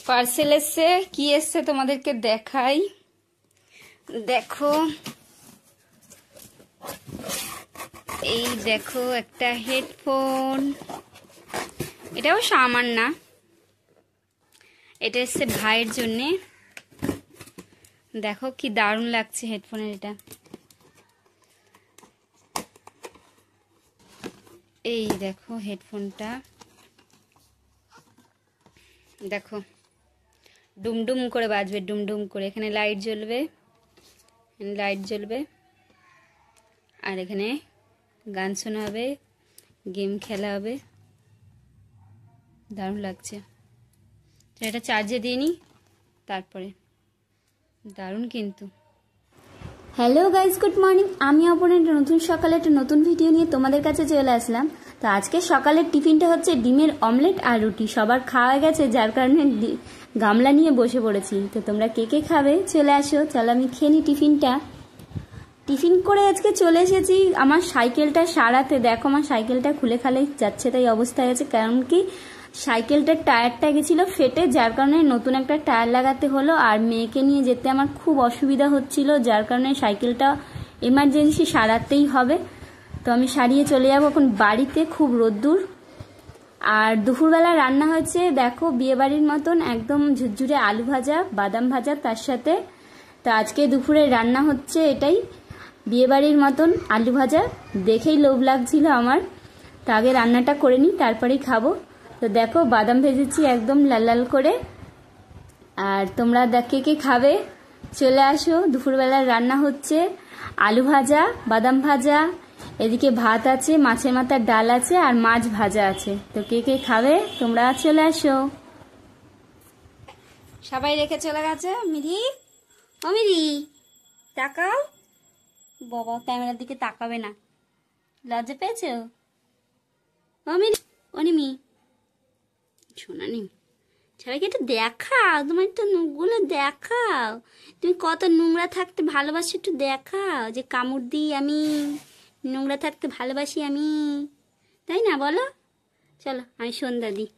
Parcel এসছে, কি এসছে তোমাদেরকে দেখাই। দেখো, এই দেখো একটা হেডফোন। এটা অবশ্য আমার না, এটা এসছে ভাইয়ের জন্যে। দেখো কি দারুণ লাগছে হেডফোনের এটা। এই দেখো হেডফোনটা, দেখো ডুমডুম করে বাজবে, ডুমডুম করে। এখানে লাইট জ্বলবে, আর এখানে গান শোনা হবে, গেম খেলা হবে। দারুণ লাগছে। এটা চার্জে দিয়ে নিই, তারপরে। দারুণ কিন্তু। Hello guys, good morning. আমি অপর্ণা একটা নতুন সকালে একটা নতুন ভিডিও নিয়ে তোমাদের কাছে চলে আসলাম। তো আজকে সকালের টিফিনটা হচ্ছে ডিমের অমলেট আর রুটি। সবার খাওয়া গেছে, যার কারণে গামলা নিয়ে বসে পড়েছি। তো তোমরা কে কে খাবে চলে আসো, চলো আমি খেয়ে নিই টিফিনটা। টিফিন করে আজকে চলে এসেছি আমার সাইকেলটা সারাতে। দেখো আমার সাইকেলটা খুলে খালে যাচ্ছে তাই অবস্থায় আছে, কারণ কি সাইকেলটার টায়ারটা গেছিলো ফেটে, যার কারণে নতুন একটা টায়ার লাগাতে হলো। আর মেয়েকে নিয়ে যেতে আমার খুব অসুবিধা হচ্ছিল, যার কারণে সাইকেলটা এমার্জেন্সি সারাতেই হবে। তো আমি সারিয়ে চলে যাবো এখন বাড়িতে, খুব রোদ্দুর। আর দুপুরবেলা রান্না হয়েছে দেখো বিয়েবাড়ির মতন, একদম ঝুরঝুরে আলু ভাজা, বাদাম ভাজা তার সাথে। তো আজকে দুপুরে রান্না হচ্ছে এটাই, বিয়েবাড়ির মতন আলু ভাজা। দেখেই লোভ লাগছিল আমার। তো আগে রান্নাটা করে নিই, তারপরেই খাবো। তো দেখো বাদাম ভেজেছি একদম লাল লাল করে। আর তোমরা কে কে খাবে চলে আসো। দুপুরবেলার রান্না হচ্ছে আলু ভাজা, বাদাম ভাজা, এদিকে ভাত আছে, মাছের মাথার ডাল আছে, আর মাছ ভাজা আছে। তো কে কে খাবে তোমরা চলে আসো। সবাই রেখে চলে গেছে। মিরি, ও মিরি তাকাও। বাবা ক্যামেরার দিকে তাকাবে না, লজ্জা পেয়েছো? ও মিরি, ও নিমি, শোনা নিমি, সবাইকে একটু দেখাও, তোমার একটু মুখগুলো দেখাও। তুমি কত নোংরা থাকতে ভালোবাসো, একটু দেখাও যে কামড় দিই আমি, নোংরা থাকতে ভালোবাসি আমি, তাই না বলো? চলো আমি সন্ধ্যা দিই।